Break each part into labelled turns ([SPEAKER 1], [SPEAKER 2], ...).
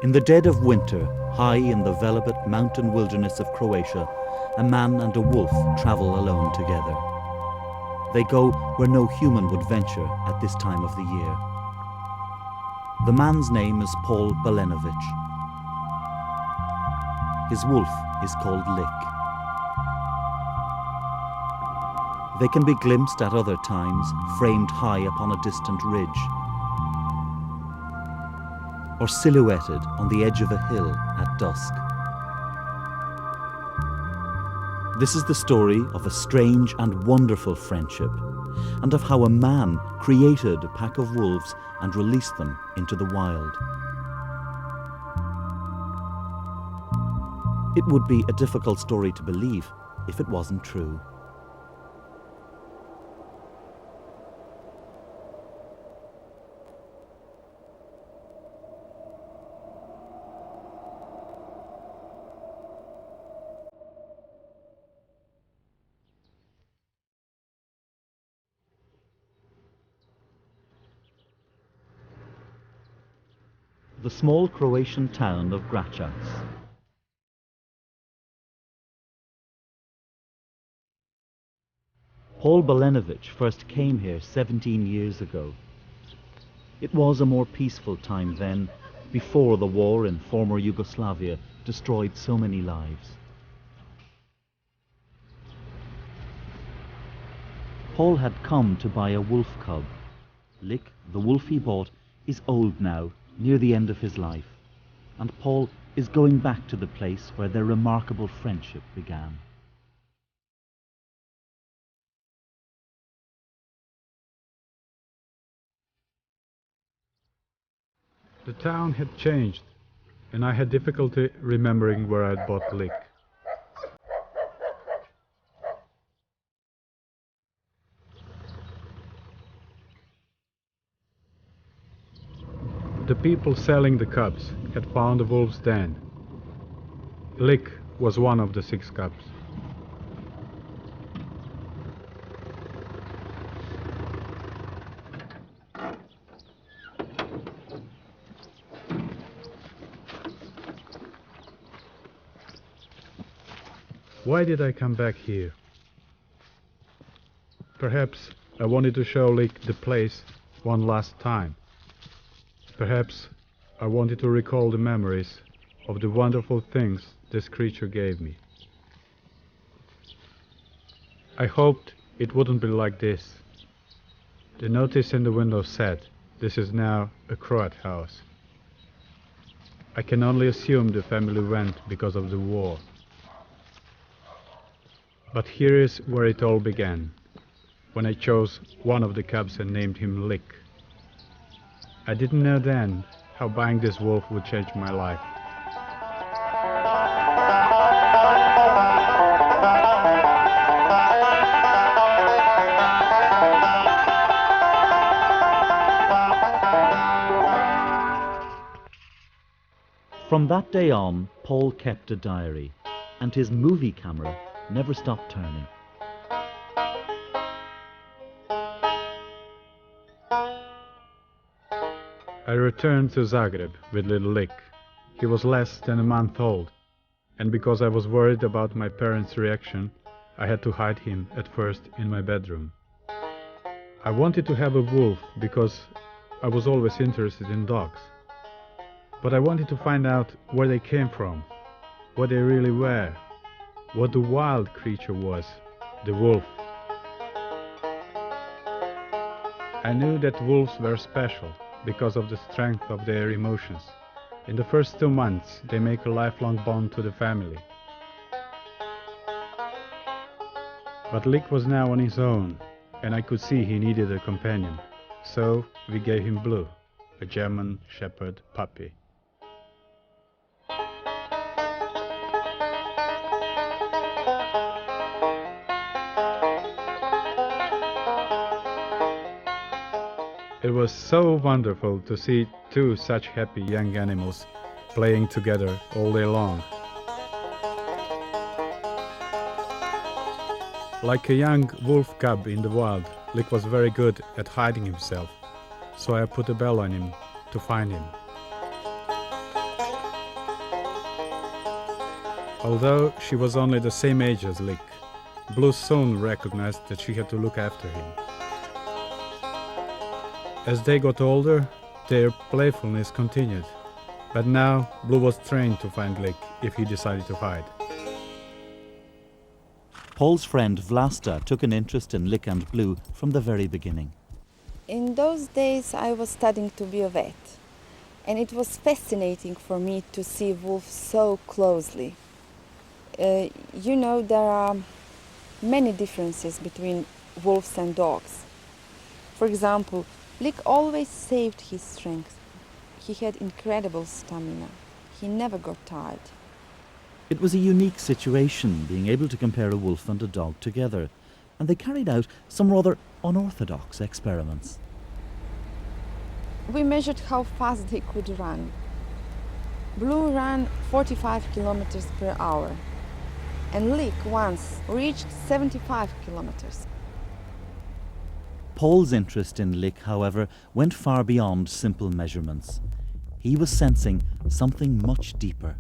[SPEAKER 1] In the dead of winter, high in the Velebit mountain wilderness of Croatia, a man and a wolf travel alone together. They go where no human would venture at this time of the year. The man's name is Balenovic. His wolf is called Lick. They can be glimpsed at other times, framed high upon a distant ridge, or silhouetted on the edge of a hill at dusk. This is the story of a strange and wonderful friendship, and of how a man created a pack of wolves and released them into the wild. It would be a difficult story to believe if it wasn't true. The small Croatian town of Gračac. Balenovic first came here 17 years ago. It was a more peaceful time then, before the war in former Yugoslavia destroyed so many lives. Paul had come to buy a wolf cub. Lick, the wolf he bought, is old now, near the end of his life, and Paul is going back to the place where their remarkable friendship began.
[SPEAKER 2] The town had changed, and I had difficulty remembering where I'd bought Lick. The people selling the cubs had found the wolf's den. Lick was one of the 6 cubs. Why did I come back here? Perhaps I wanted to show Lick the place one last time. Perhaps I wanted to recall the memories of the wonderful things this creature gave me. I hoped it wouldn't be like this. The notice in the window said, "This is now a Croat house." I can only assume the family went because of the war. But here is where it all began, when I chose one of the cubs and named him Lick. I didn't know then how buying this wolf would change my life.
[SPEAKER 1] From that day on, Paul kept a diary, and his movie camera never stopped turning.
[SPEAKER 2] I returned to Zagreb with little Lick. He was less than a month old, and because I was worried about my parents' reaction, I had to hide him at first in my bedroom. I wanted to have a wolf because I was always interested in dogs. But I wanted to find out where they came from, what they really were, what the wild creature was, the wolf. I knew that wolves were special because of the strength of their emotions. In the first 2 months, they make a lifelong bond to the family. But Lick was now on his own, and I could see he needed a companion. So we gave him Blue, a German Shepherd puppy. It was so wonderful to see 2 such happy young animals playing together all day long. Like a young wolf cub in the wild, Lick was very good at hiding himself, so I put a bell on him to find him. Although she was only the same age as Lick, Blue soon recognized that she had to look after him. As they got older, their playfulness continued, but now Blue was trained to find Lick if he decided to hide.
[SPEAKER 1] Paul's friend Vlasta took an interest in Lick and Blue from the very beginning.
[SPEAKER 3] In those days I was studying to be a vet, and it was fascinating for me to see wolves so closely. There are many differences between wolves and dogs. For example, Lick always saved his strength. He had incredible stamina. He never got tired.
[SPEAKER 1] It was a unique situation, being able to compare a wolf and a dog together, and they carried out some rather unorthodox experiments.
[SPEAKER 3] We measured how fast they could run. Blue ran 45 kilometers per hour, and Lick once reached 75 kilometers.
[SPEAKER 1] Paul's interest in Lick, however, went far beyond simple measurements. He was sensing something much deeper.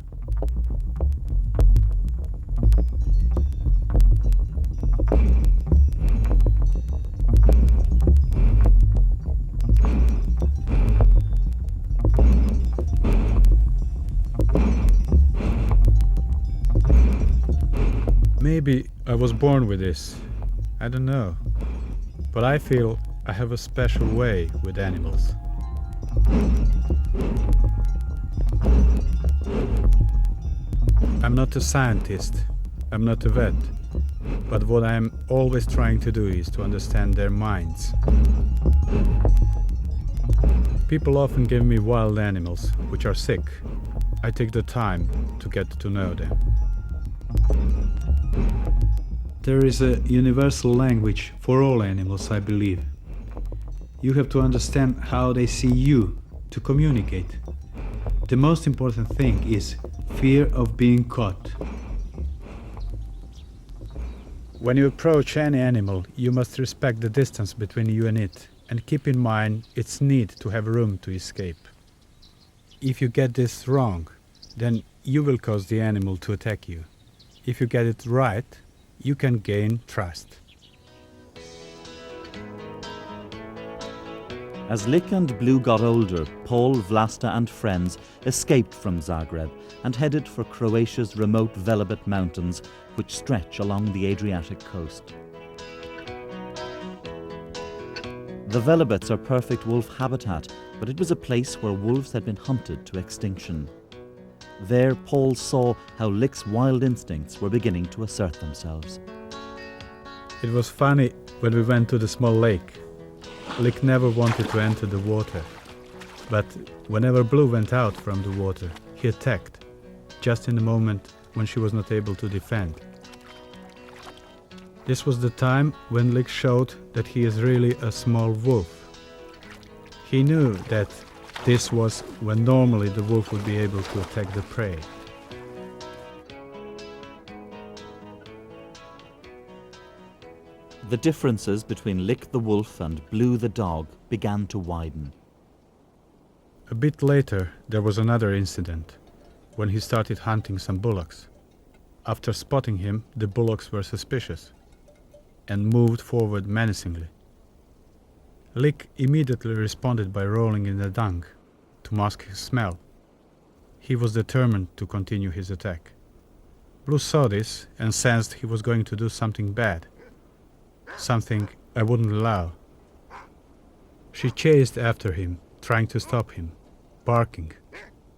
[SPEAKER 2] Maybe I was born with this, I don't know, but I feel I have a special way with animals. I'm not a scientist, I'm not a vet, but what I'm always trying to do is to understand their minds. People often give me wild animals which are sick. I take the time to get to know them. There is a universal language for all animals, I believe. You have to understand how they see you to communicate. The most important thing is fear of being caught. When you approach any animal, you must respect the distance between you and it, and keep in mind its need to have room to escape. If you get this wrong, then you will cause the animal to attack you. If you get it right, you can gain trust.
[SPEAKER 1] As Lick and Blue got older, Paul, Vlasta and friends escaped from Zagreb and headed for Croatia's remote Velebit Mountains, which stretch along the Adriatic coast. The Velebits are perfect wolf habitat, but it was a place where wolves had been hunted to extinction. There, Paul saw how Lick's wild instincts were beginning to assert themselves.
[SPEAKER 2] It was funny when we went to the small lake. Lick never wanted to enter the water, but whenever Blue went out from the water, he attacked, just in the moment when she was not able to defend. This was the time when Lick showed that he is really a small wolf. He knew that this was when normally the wolf would be able to attack the prey.
[SPEAKER 1] The differences between Lick the wolf and Blue the dog began to widen.
[SPEAKER 2] A bit later, there was another incident, when he started hunting some bullocks. After spotting him, the bullocks were suspicious and moved forward menacingly. Lick immediately responded by rolling in the dung to mask his smell. He was determined to continue his attack. Blue saw this and sensed he was going to do something bad, something I wouldn't allow. She chased after him, trying to stop him, barking,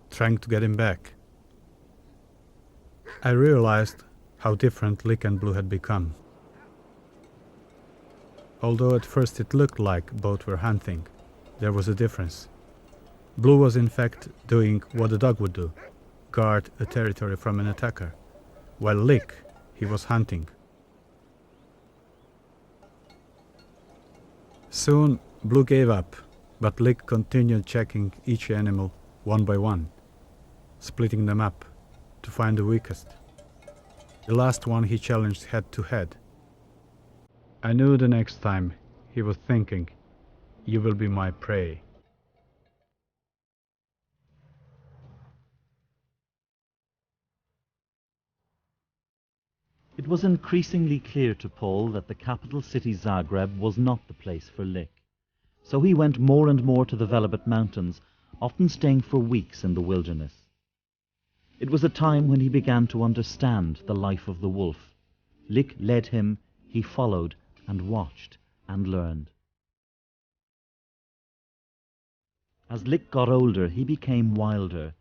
[SPEAKER 2] trying to get him back. I realized how different Lick and Blue had become. Although at first it looked like both were hunting, there was a difference. Blue was in fact doing what a dog would do, guard a territory from an attacker, while Lick, he was hunting. Soon Blue gave up, but Lick continued checking each animal one by one, splitting them up to find the weakest. The last one he challenged head to head. I knew the next time he was thinking, "You will be my prey."
[SPEAKER 1] It was increasingly clear to Paul that the capital city Zagreb was not the place for Lik. So he went more and more to the Velebit Mountains, often staying for weeks in the wilderness. It was a time when he began to understand the life of the wolf. Lik led him, he followed and watched and learned. As Lik got older, he became wilder.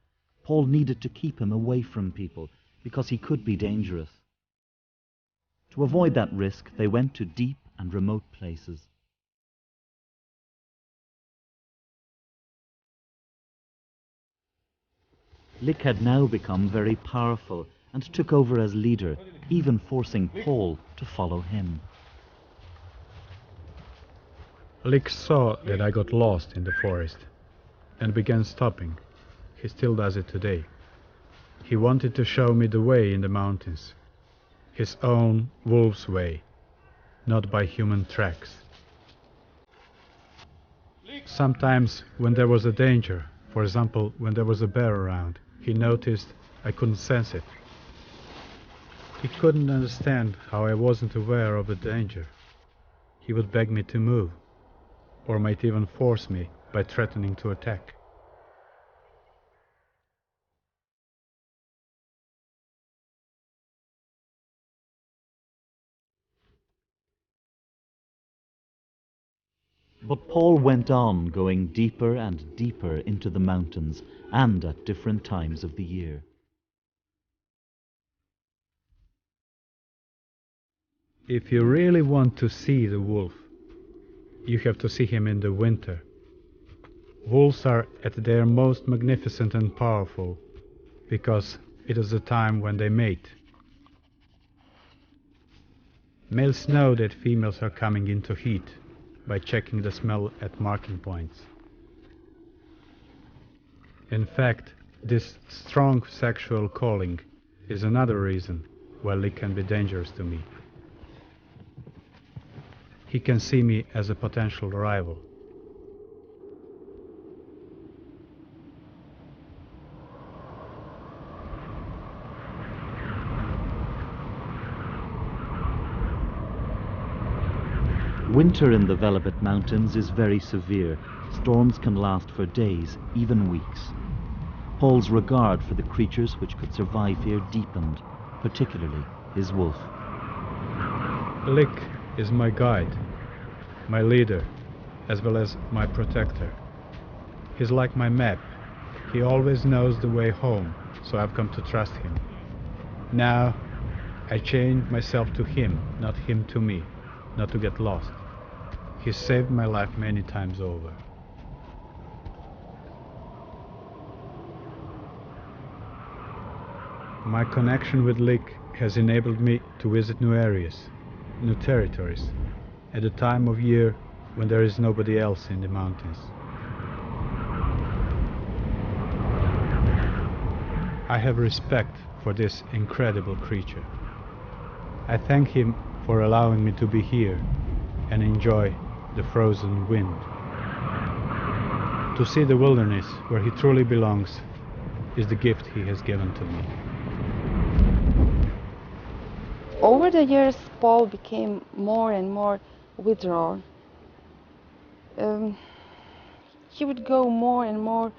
[SPEAKER 1] Paul needed to keep him away from people because he could be dangerous. To avoid that risk, they went to deep and remote places. Lik had now become very powerful and took over as leader, even forcing Paul to follow him.
[SPEAKER 2] Lik saw that I got lost in the forest and began stopping. He still does it today. He wanted to show me the way in the mountains, his own wolf's way, not by human tracks. Sometimes when there was a danger, for example when there was a bear around, he noticed I couldn't sense it. He couldn't understand how I wasn't aware of the danger. He would beg me to move, or might even force me by threatening to attack.
[SPEAKER 1] But Paul went on, going deeper and deeper into the mountains, and at different times of the year.
[SPEAKER 2] If you really want to see the wolf, you have to see him in the winter. Wolves are at their most magnificent and powerful, because it is the time when they mate. Males know that females are coming into heat by checking the smell at marking points. In fact, this strong sexual calling is another reason why Lik can be dangerous to me. He can see me as a potential rival.
[SPEAKER 1] Winter in the Velebit Mountains is very severe. Storms can last for days, even weeks. Paul's regard for the creatures which could survive here deepened, particularly his wolf.
[SPEAKER 2] Lik is my guide, my leader, as well as my protector. He's like my map. He always knows the way home, so I've come to trust him. Now, I chain myself to him, not him to me, not to get lost. He saved my life many times over. My connection with Lik has enabled me to visit new areas, new territories, at a time of year when there is nobody else in the mountains. I have respect for this incredible creature. I thank him for allowing me to be here and enjoy the frozen wind. To see the wilderness where he truly belongs is the gift he has given to me.
[SPEAKER 3] Over the years, Paul became more and more withdrawn. He would go more and more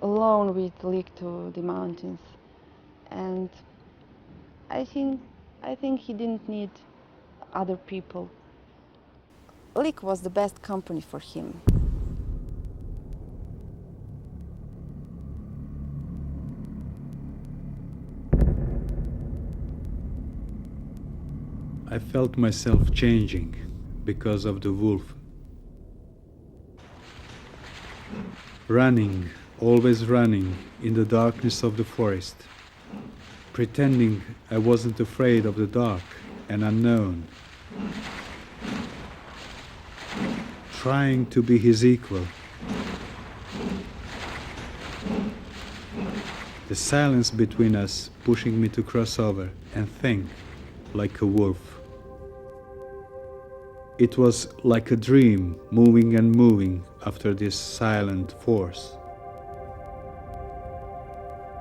[SPEAKER 3] alone with Lik to the mountains, and I think he didn't need other people. Lik was the best company for him.
[SPEAKER 2] I felt myself changing because of the wolf. Running, always running in the darkness of the forest, pretending I wasn't afraid of the dark and unknown, trying to be his equal. The silence between us pushing me to cross over and think like a wolf. It was like a dream, moving and moving after this silent force.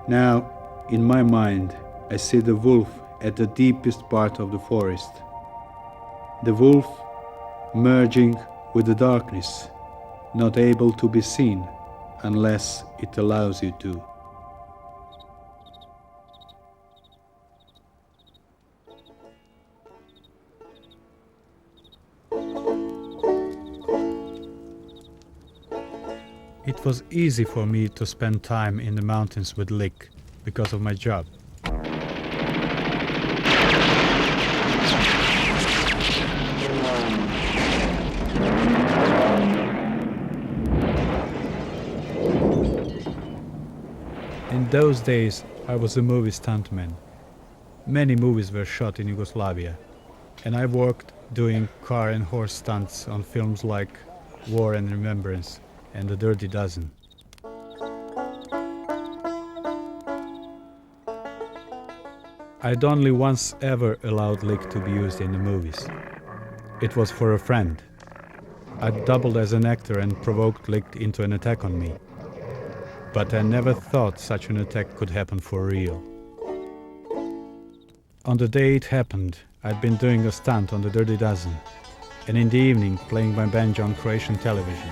[SPEAKER 2] Now, in my mind, I see the wolf
[SPEAKER 4] at the deepest part of the forest. The wolf merging with the darkness, not able to be seen unless it allows you to.
[SPEAKER 2] It was easy for me to spend time in the mountains with Lik because of my job. In those days, I was a movie stuntman. Many movies were shot in Yugoslavia, and I worked doing car and horse stunts on films like War and Remembrance and The Dirty Dozen. I'd only once ever allowed Lik to be used in the movies. It was for a friend. I'd doubled as an actor and provoked Lik into an attack on me. But I never thought such an attack could happen for real. On the day it happened, I'd been doing a stunt on The Dirty Dozen, and in the evening playing my banjo on Croatian television.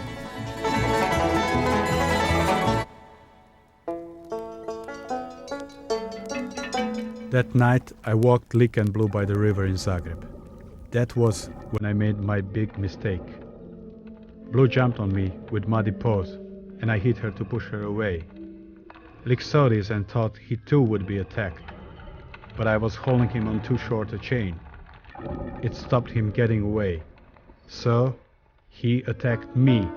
[SPEAKER 2] That night I walked Lik and Blue by the river in Zagreb. That was when I made my big mistake. Blue jumped on me with muddy paws, and I hit her to push her away. Lik saw this and thought he too would be attacked, but I was holding him on too short a chain. It stopped him getting away, so he attacked me.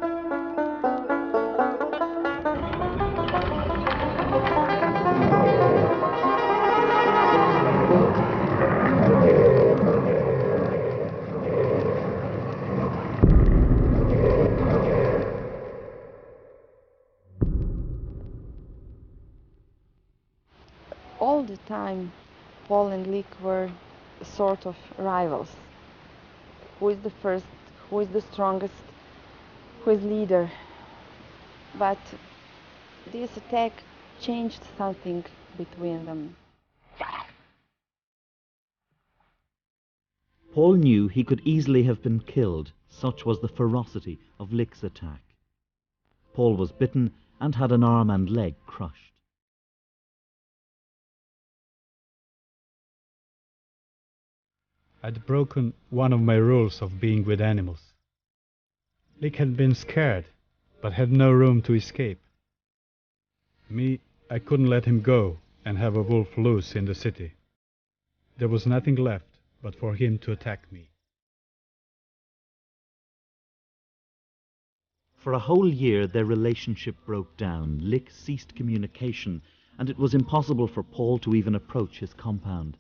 [SPEAKER 3] All the time, Paul and Lik were sort of rivals. Who is the first, who is the strongest, who is leader. But this attack changed something between them.
[SPEAKER 1] Paul knew he could easily have been killed, such was the ferocity of Lik's attack. Paul was bitten and had an arm and leg crushed.
[SPEAKER 2] I'd broken one of my rules of being with animals. Lik had been scared, but had no room to escape. Me, I couldn't let him go and have a wolf loose in the city. There was nothing left but for him to attack me.
[SPEAKER 1] For a whole year their relationship broke down. Lik ceased communication, and it was impossible for Paul to even approach his compound.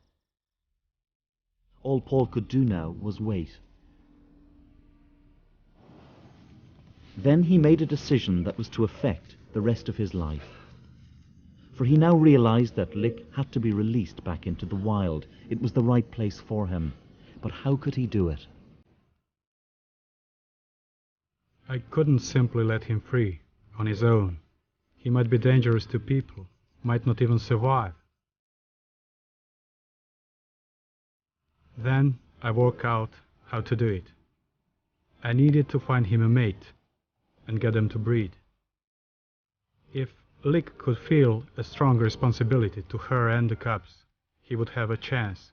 [SPEAKER 1] All Paul could do now was wait. Then he made a decision that was to affect the rest of his life. For he now realized that Lik had to be released back into the wild. It was the right place for him. But how could he do it?
[SPEAKER 2] I couldn't simply let him free, on his own. He might be dangerous to people, might not even survive. Then I worked out how to do it. I needed to find him a mate and get them to breed. If Lik could feel a strong responsibility to her and the cubs, he would have a chance,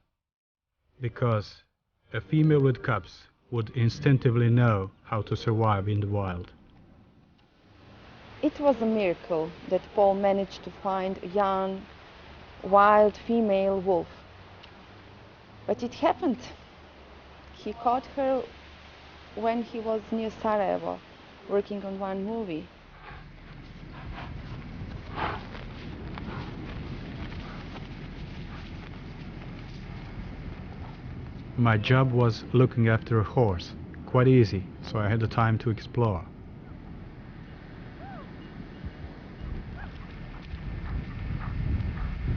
[SPEAKER 2] because a female with cubs would instinctively know how to survive in the wild.
[SPEAKER 3] It was a miracle that Paul managed to find a young, wild female wolf. But it happened. He caught her when he was near Sarajevo, working on one movie.
[SPEAKER 2] My job was looking after a horse, quite easy, so I had the time to explore.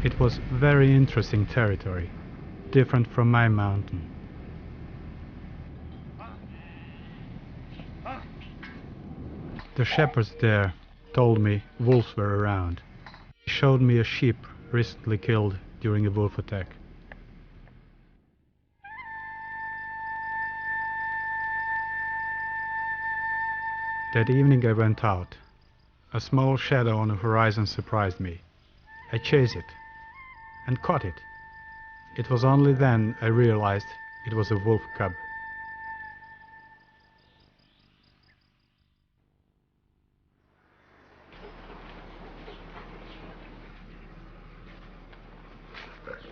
[SPEAKER 2] It was very interesting territory, different from my mountain. The shepherds there told me wolves were around. They showed me a sheep recently killed during a wolf attack. That evening I went out. A small shadow on the horizon surprised me. I chased it and caught it. It was only then I realized it was a wolf cub.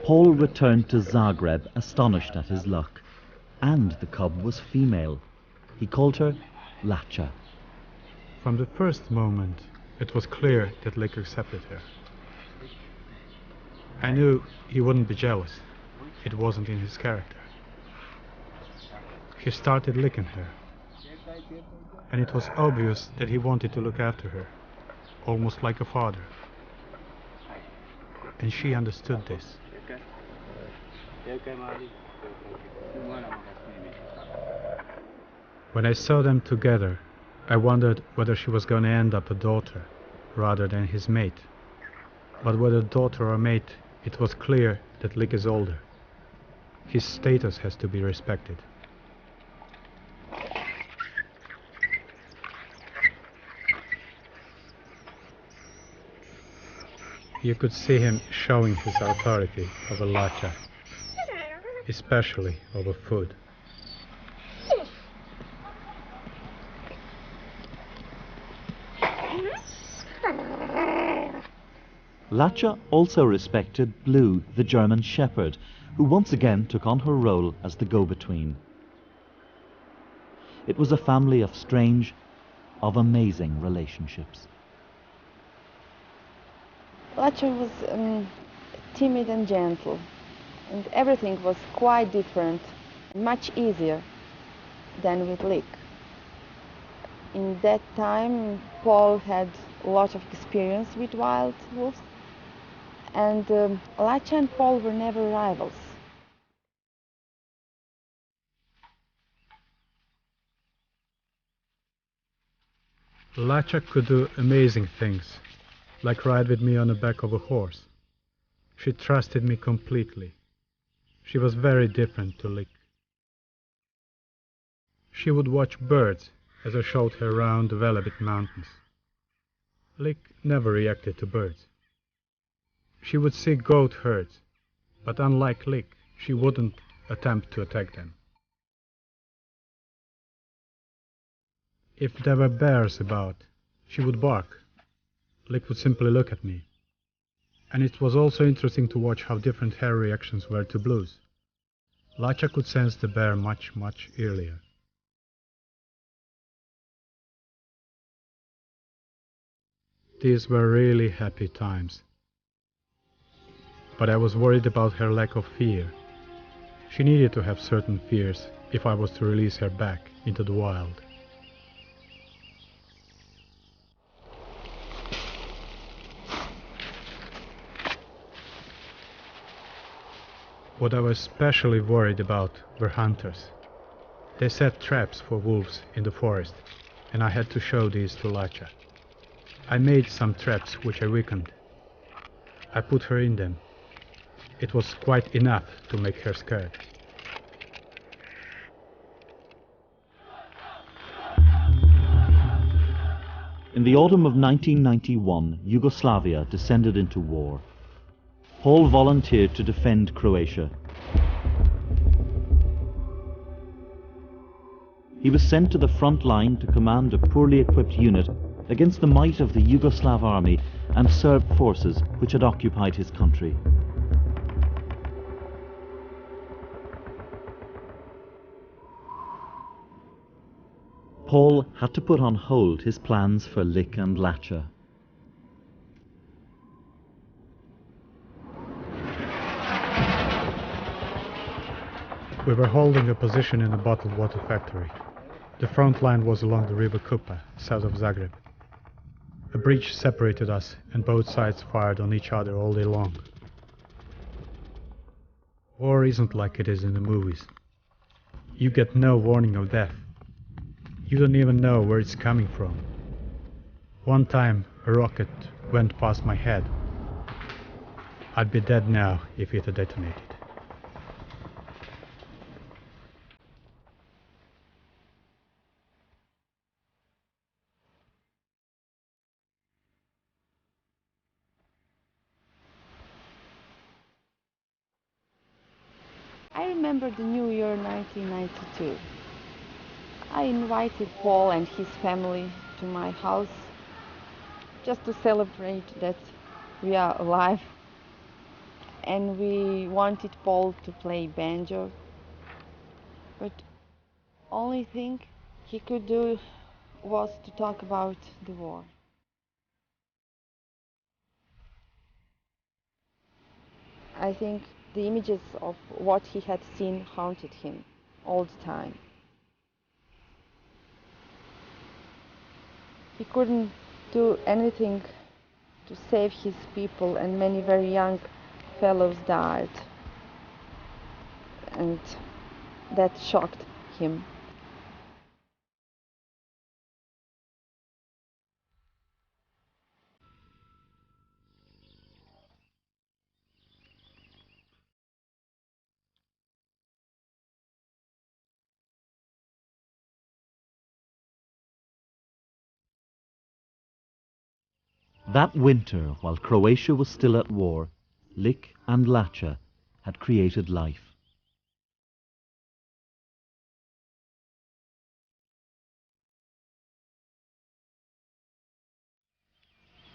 [SPEAKER 1] Paul returned to Zagreb astonished at his luck. And the cub was female. He called her Lacha.
[SPEAKER 2] From the first moment, it was clear that Lik accepted her. I knew he wouldn't be jealous. It wasn't in his character. He started licking her, and it was obvious that he wanted to look after her, almost like a father. And she understood this. When I saw them together, I wondered whether she was going to end up a daughter rather than his mate. But whether daughter or mate, it was clear that Lik is older. His status has to be respected. You could see him showing his authority over Lacha, especially over food.
[SPEAKER 1] Lacha also respected Blue, the German shepherd, who once again took on her role as the go-between. It was a family of strange, of amazing relationships.
[SPEAKER 3] Lacha was timid and gentle, and everything was quite different, much easier than with Lik. In that time, Paul had a lot of experience with wild wolves, and Lacha and Paul were never rivals.
[SPEAKER 2] Lacha could do amazing things, like ride with me on the back of a horse. She trusted me completely. She was very different to Lik. She would watch birds as I showed her around the Velebit Mountains. Lik never reacted to birds. She would see goat herds, but unlike Lik, she wouldn't attempt to attack them. If there were bears about, she would bark. Lik would simply look at me. And it was also interesting to watch how different her reactions were to Blue's. Lacha could sense the bear much earlier. These were really happy times. But I was worried about her lack of fear. She needed to have certain fears if I was to release her back into the wild. What I was especially worried about were hunters. They set traps for wolves in the forest, and I had to show these to Lacha. I made some traps which I weakened. I put her in them. It was quite enough to make her scared.
[SPEAKER 1] In the autumn of 1991, Yugoslavia descended into war. Paul volunteered to defend Croatia. He was sent to the front line to command a poorly equipped unit against the might of the Yugoslav army and Serb forces which had occupied his country. Paul had to put on hold his plans for Lik and Lacha.
[SPEAKER 2] We were holding a position in a bottled water factory. The front line was along the river Kupa, south of Zagreb. A bridge separated us, and both sides fired on each other all day long. War isn't like it is in the movies. You get no warning of death. You don't even know where it's coming from. One time a rocket went past my head. I'd be dead now if it had detonated.
[SPEAKER 3] remember the New Year 1992. I invited Paul and his family to my house just to celebrate that we are alive. And we wanted Paul to play banjo, but only thing he could do was to talk about the war. I think the images of what he had seen haunted him all the time. He couldn't do anything to save his people, and many very young fellows died, and that shocked him.
[SPEAKER 1] That winter, while Croatia was still at war, Lik and Lacha had created life.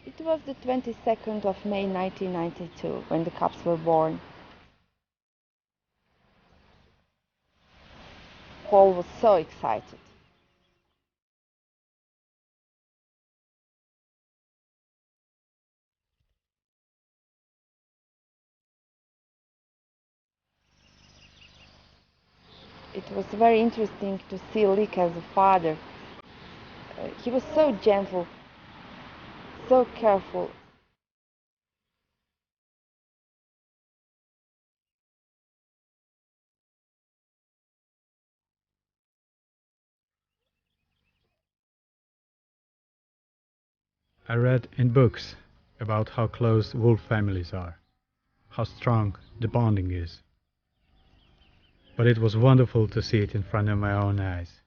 [SPEAKER 3] It was the 22nd of May 1992 when the cubs were born. Paul was so excited. It was very interesting to see Lik as a father. He was so gentle, so careful.
[SPEAKER 2] I read in books about how close wolf families are, how strong the bonding is. But it was wonderful to see it in front of my own eyes.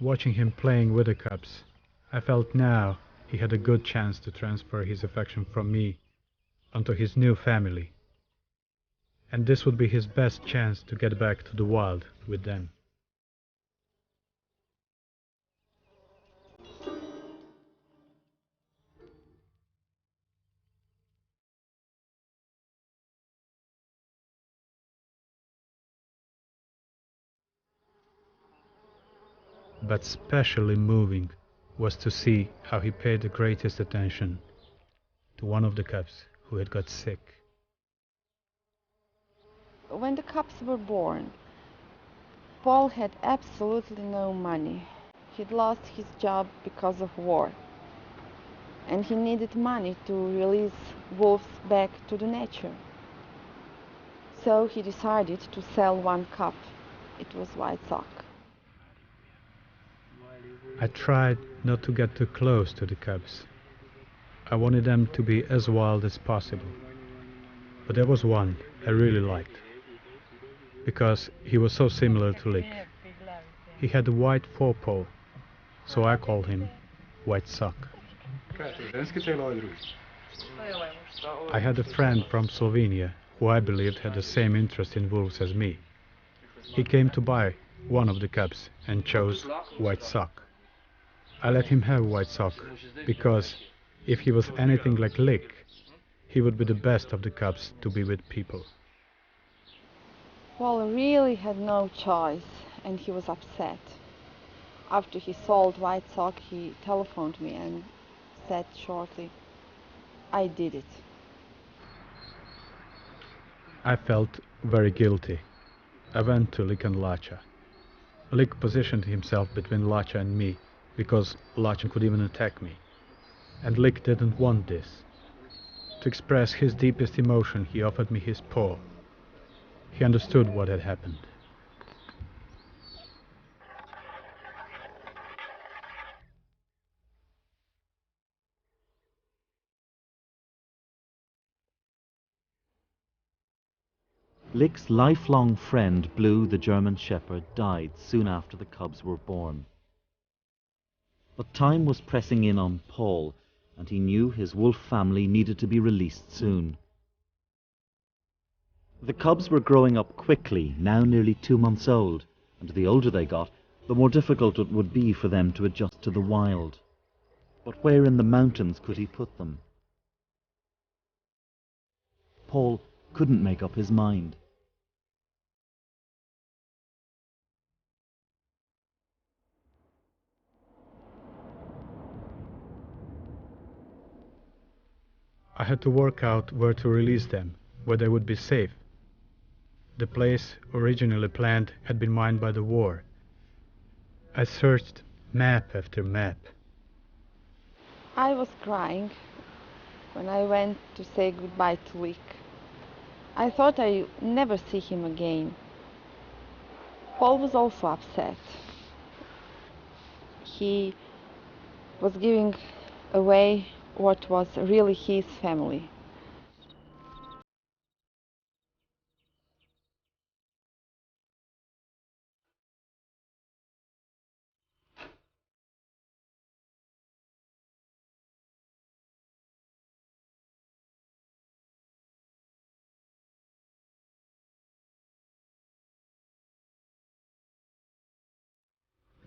[SPEAKER 2] Watching him playing with the cubs, I felt now he had a good chance to transfer his affection from me onto his new family. And this would be his best chance to get back to the wild with them. But specially moving was to see how he paid the greatest attention to one of the cubs who had got sick.
[SPEAKER 3] When the cubs were born, Paul had absolutely no money. He'd lost his job because of war, and he needed money to release wolves back to the nature. So he decided to sell one cub. It was White Sock.
[SPEAKER 2] I tried not to get too close to the cubs. I wanted them to be as wild as possible. But there was one I really liked, because he was so similar to Lik. He had a white forepaw, so I called him White Sock. I had a friend from Slovenia who I believed had the same interest in wolves as me. He came to buy one of the cubs and chose White Sock. I let him have White Sock because if he was anything like Lik, he would be the best of the cubs to be with people.
[SPEAKER 3] Paul really had no choice, and he was upset. After he sold White Sock, he telephoned me and said shortly, "I did it."
[SPEAKER 2] I felt very guilty. I went to Lik and Lacha. Lik positioned himself between Lacha and me because Lacha could even attack me. And Lik didn't want this. To express his deepest emotion, he offered me his paw. He understood what had happened.
[SPEAKER 1] Lik's lifelong friend Blue, the German Shepherd, died soon after the cubs were born. But time was pressing in on Paul, and he knew his wolf family needed to be released soon. The cubs were growing up quickly, now nearly 2 months old, and the older they got, the more difficult it would be for them to adjust to the wild. But where in the mountains could he put them? Paul couldn't make up his mind.
[SPEAKER 2] I had to work out where to release them, where they would be safe. The place originally planned had been mined by the war. I searched map after map.
[SPEAKER 3] I was crying when I went to say goodbye to Lick. I thought I'd never see him again. Paul was also upset. He was giving away what was really his family.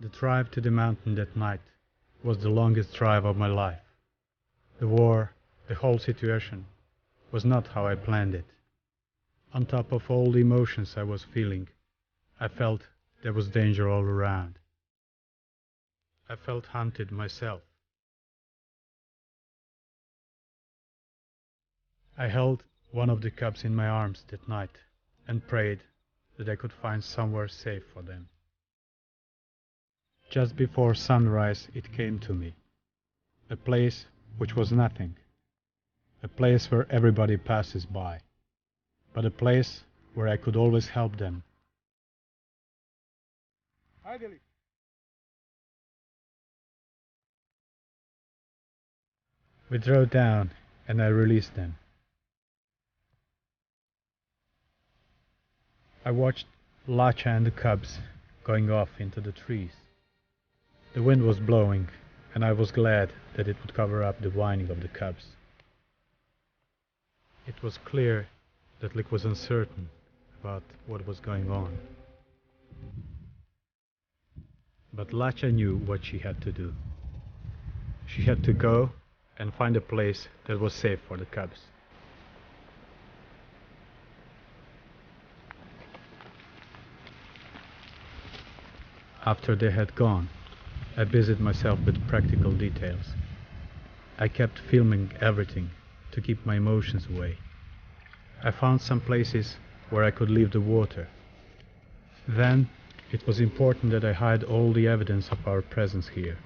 [SPEAKER 2] The drive to the mountain that night was the longest drive of my life. The war, the whole situation, was not how I planned it. On top of all the emotions I was feeling, I felt there was danger all around. I felt hunted myself. I held one of the cubs in my arms that night and prayed that I could find somewhere safe for them. Just before sunrise it came to me, a place which was nothing, a place where everybody passes by, but a place where I could always help them. We drove down and I released them. I watched Lacha and the cubs going off into the trees. The wind was blowing, and I was glad that it would cover up the whining of the cubs. It was clear that Lick was uncertain about what was going on. But Lacha knew what she had to do. She had to go and find a place that was safe for the cubs. After they had gone, I busied myself with practical details. I kept filming everything to keep my emotions away. I found some places where I could leave the water. Then it was important that I hide all the evidence of our presence here.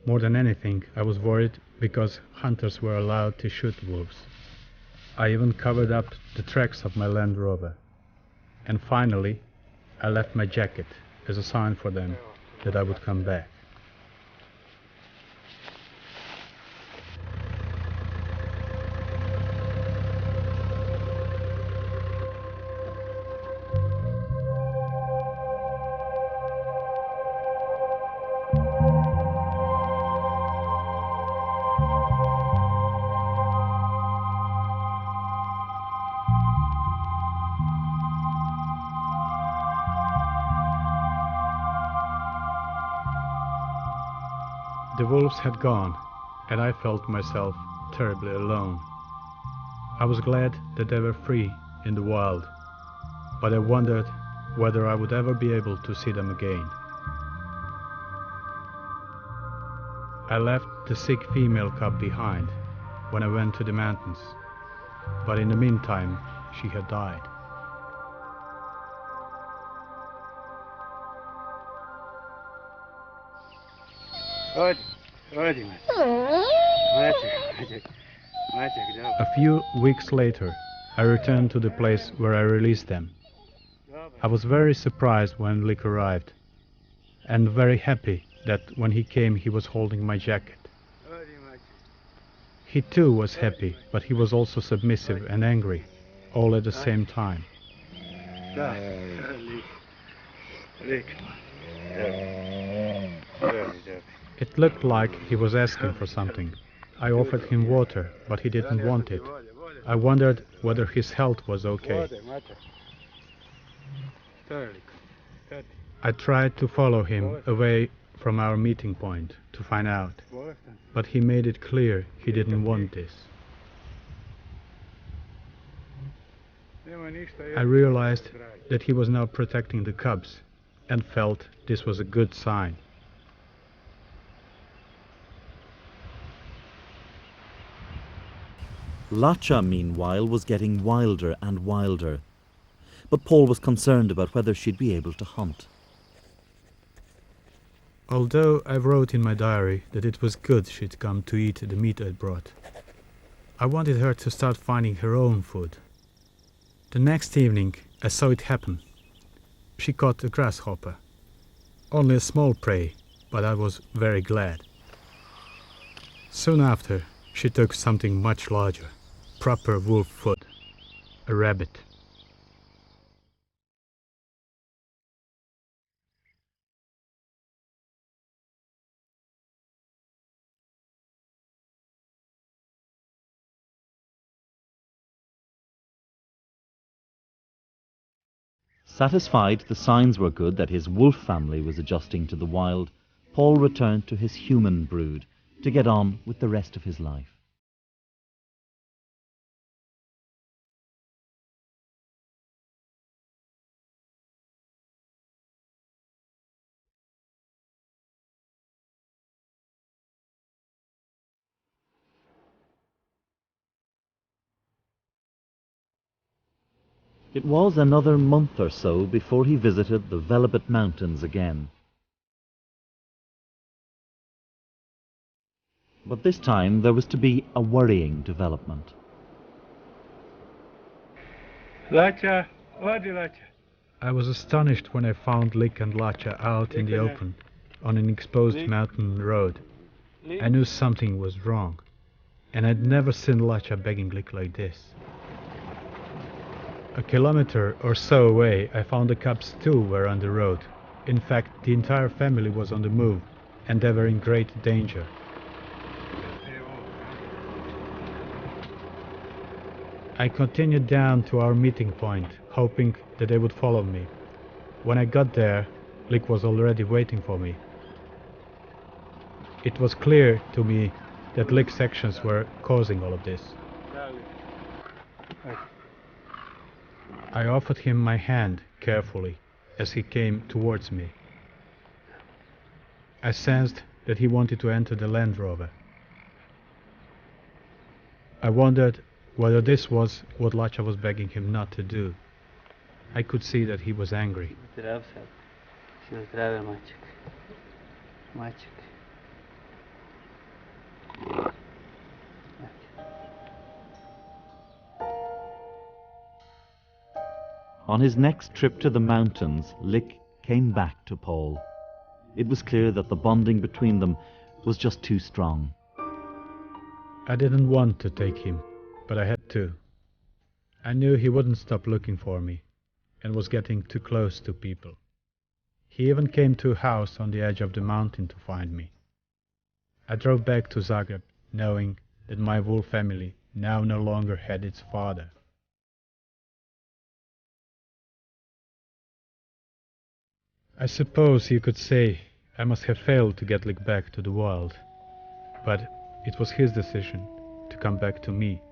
[SPEAKER 2] More than anything, I was worried because hunters were allowed to shoot wolves. I even covered up the tracks of my Land Rover. And finally, I left my jacket as a sign for them that I would come back. The wolves had gone, and I felt myself terribly alone. I was glad that they were free in the wild, but I wondered whether I would ever be able to see them again. I left the sick female cub behind when I went to the mountains, but in the meantime she had died. A few weeks later, I returned to the place where I released them. I was very surprised when Lick arrived, and very happy that when he came he was holding my jacket. He too was happy, but he was also submissive and angry, all at the same time. It looked like he was asking for something. I offered him water, but he didn't want it. I wondered whether his health was okay. I tried to follow him away from our meeting point to find out, but he made it clear he didn't want this. I realized that he was now protecting the cubs and felt this was a good sign.
[SPEAKER 1] Lácha, meanwhile, was getting wilder and wilder, but Paul was concerned about whether she'd be able to hunt.
[SPEAKER 2] Although I wrote in my diary that it was good she'd come to eat the meat I'd brought, I wanted her to start finding her own food. The next evening I saw it happen. She caught a grasshopper. Only a small prey, but I was very glad. Soon after, she took something much larger, proper wolf food, a rabbit.
[SPEAKER 1] Satisfied the signs were good that his wolf family was adjusting to the wild, Paul returned to his human brood to get on with the rest of his life. It was another month or so before he visited the Velebit Mountains again. But this time there was to be a worrying development.
[SPEAKER 2] I was astonished when I found Lik and Lácha out in the open, on an exposed mountain road. I knew something was wrong, and I'd never seen Lácha begging Lik like this. A kilometer or so away, I found the cubs too were on the road. In fact, the entire family was on the move, and they were in great danger. I continued down to our meeting point, hoping that they would follow me. When I got there, Lik was already waiting for me. It was clear to me that Lik's actions were causing all of this. I offered him my hand carefully as he came towards me. I sensed that he wanted to enter the Land Rover. I wondered whether this was what Lácha was begging him not to do. I could see that he was angry.
[SPEAKER 1] On his next trip to the mountains, Lik came back to Paul. It was clear that the bonding between them was just too strong.
[SPEAKER 2] I didn't want to take him, but I had to. I knew he wouldn't stop looking for me, and was getting too close to people. He even came to a house on the edge of the mountain to find me. I drove back to Zagreb, knowing that my wolf family now no longer had its father. I suppose you could say I must have failed to get Lik back to the wild, but it was his decision to come back to me.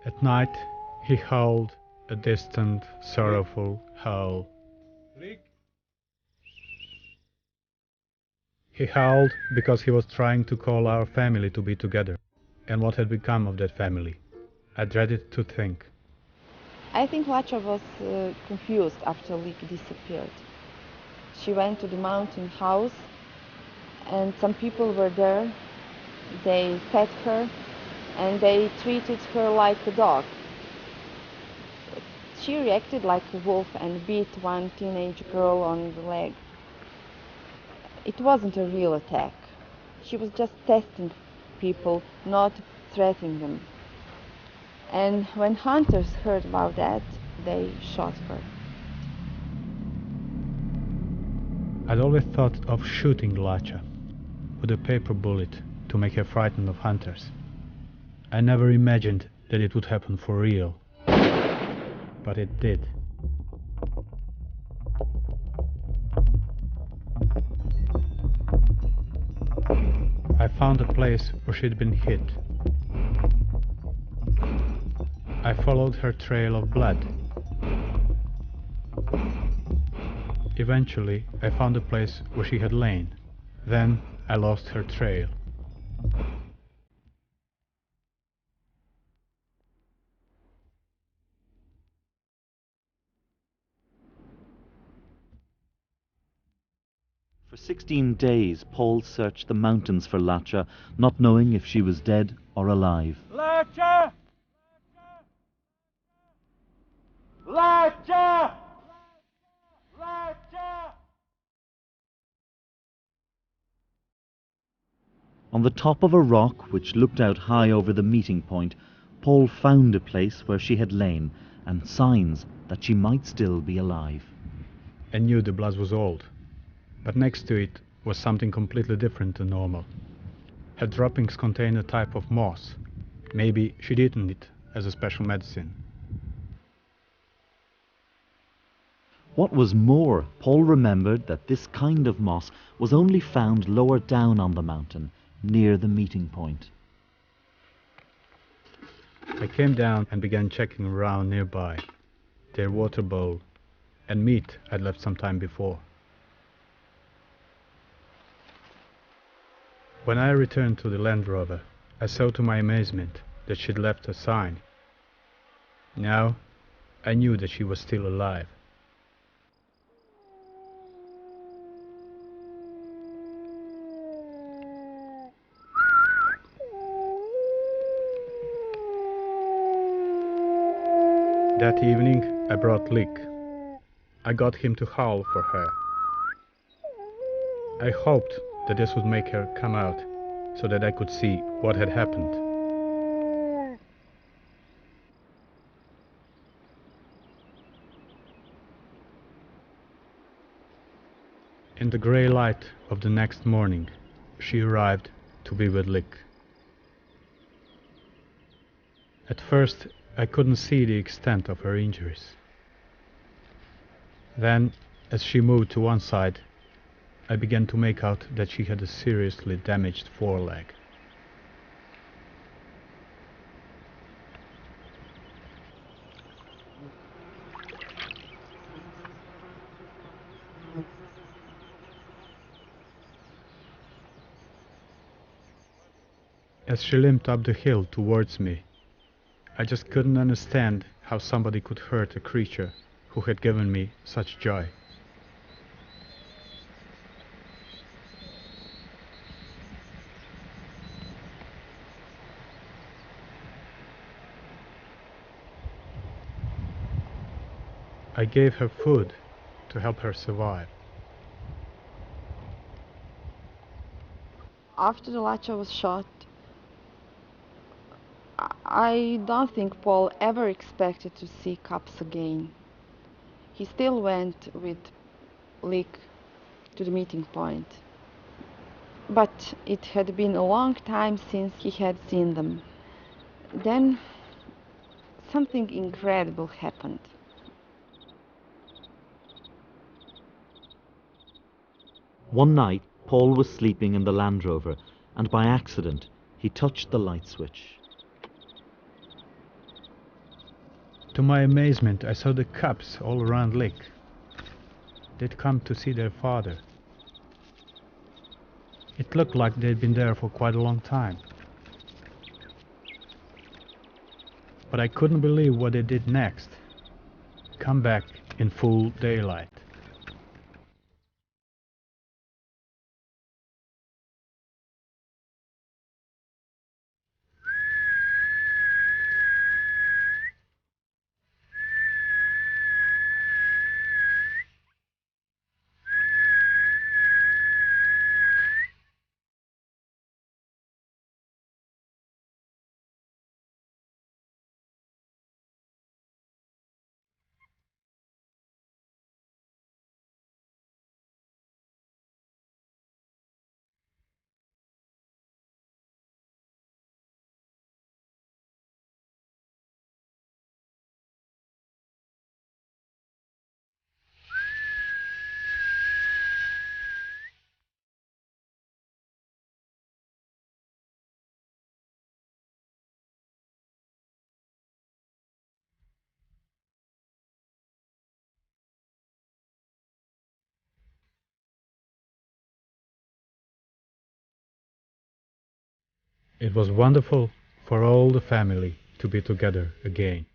[SPEAKER 2] At night, he howled a distant, sorrowful howl. He howled because he was trying to call our family to be together, and what had become of that family. I dreaded to think.
[SPEAKER 3] I think Lácha was confused after Lik disappeared. She went to the mountain house and some people were there. They fed her and they treated her like a dog. She reacted like a wolf and beat one teenage girl on the leg. It wasn't a real attack. She was just testing people, not threatening them. And when hunters heard about that, they shot her.
[SPEAKER 2] I'd always thought of shooting Lácha with a paper bullet to make her frightened of hunters. I never imagined that it would happen for real, but it did. I found a place where she'd been hit. I followed her trail of blood. Eventually, I found a place where she had lain. Then I lost her trail.
[SPEAKER 1] For 16 days, Paul searched the mountains for Latcha, not knowing if she was dead or alive.
[SPEAKER 5] Latcha! Latcha! Latcha!
[SPEAKER 1] On the top of a rock which looked out high over the meeting point, Paul found a place where she had lain and signs that she might still be alive.
[SPEAKER 2] I knew the blood was old, but next to it was something completely different than normal. Her droppings contained a type of moss. Maybe she'd eaten it as a special medicine.
[SPEAKER 1] What was more, Paul remembered that this kind of moss was only found lower down on the mountain, near the meeting point.
[SPEAKER 2] I came down and began checking around nearby, their water bowl, and meat I'd left some time before. When I returned to the Land Rover, I saw to my amazement that she'd left a sign. Now, I knew that she was still alive. That evening, I brought Lick. I got him to howl for her. I hoped that this would make her come out, so that I could see what had happened. In the grey light of the next morning, she arrived to be with Lick. At first, I couldn't see the extent of her injuries. Then, as she moved to one side, I began to make out that she had a seriously damaged foreleg. As she limped up the hill towards me, I just couldn't understand how somebody could hurt a creature who had given me such joy. I gave her food to help her survive.
[SPEAKER 3] After the Latcha was shot, I don't think Paul ever expected to see cops again. He still went with Lick to the meeting point. But it had been a long time since he had seen them. Then something incredible happened.
[SPEAKER 1] One night, Paul was sleeping in the Land Rover, and by accident, he touched the light switch.
[SPEAKER 2] To my amazement, I saw the cubs all around Lick. They'd come to see their father. It looked like they'd been there for quite a long time. But I couldn't believe what they did next. Come back in full daylight. It was wonderful for all the family to be together again.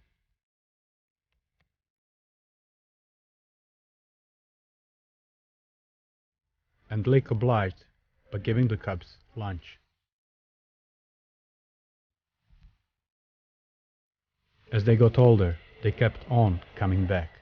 [SPEAKER 2] And Lik obliged by giving the cubs lunch. As they got older, they kept on coming back.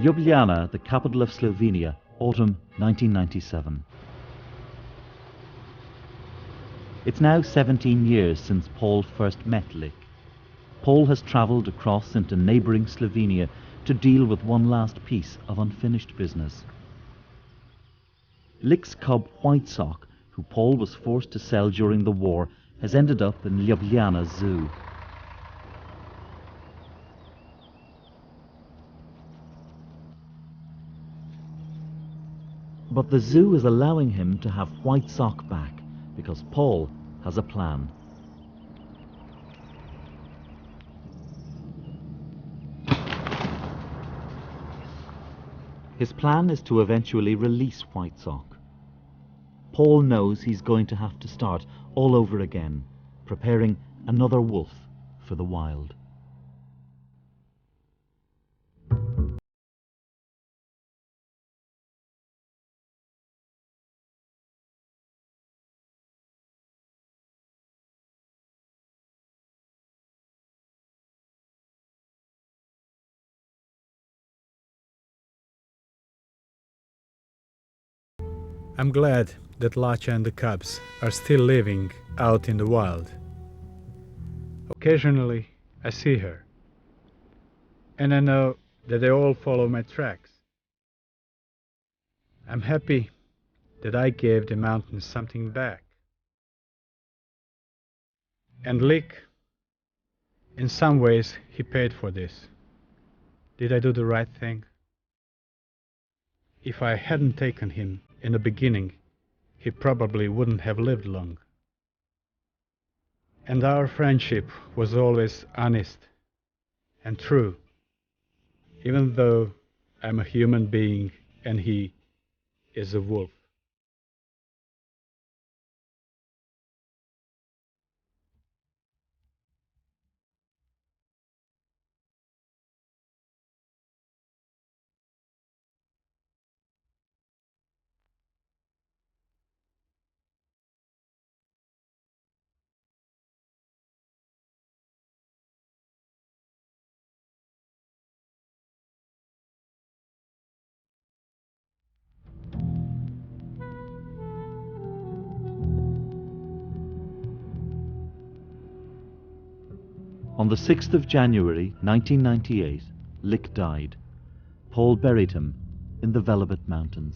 [SPEAKER 1] Ljubljana, the capital of Slovenia, autumn 1997. It's now 17 years since Paul first met Lik. Paul has travelled across into neighbouring Slovenia to deal with one last piece of unfinished business. Lik's cub White Sock, who Paul was forced to sell during the war, has ended up in Ljubljana Zoo. But the zoo is allowing him to have White Sock back because Paul has a plan. His plan is to eventually release White Sock. Paul knows he's going to have to start all over again, preparing another wolf for the wild.
[SPEAKER 2] I'm glad that Lacha and the cubs are still living out in the wild. Occasionally I see her, and I know that they all follow my tracks. I'm happy that I gave the mountains something back. And Lik, in some ways he paid for this. Did I do the right thing? If I hadn't taken him in the beginning, he probably wouldn't have lived long. And our friendship was always honest and true, even though I'm a human being and he is a wolf.
[SPEAKER 1] On the 6th of January 1998, Lik died. Paul buried him in the Velebit Mountains.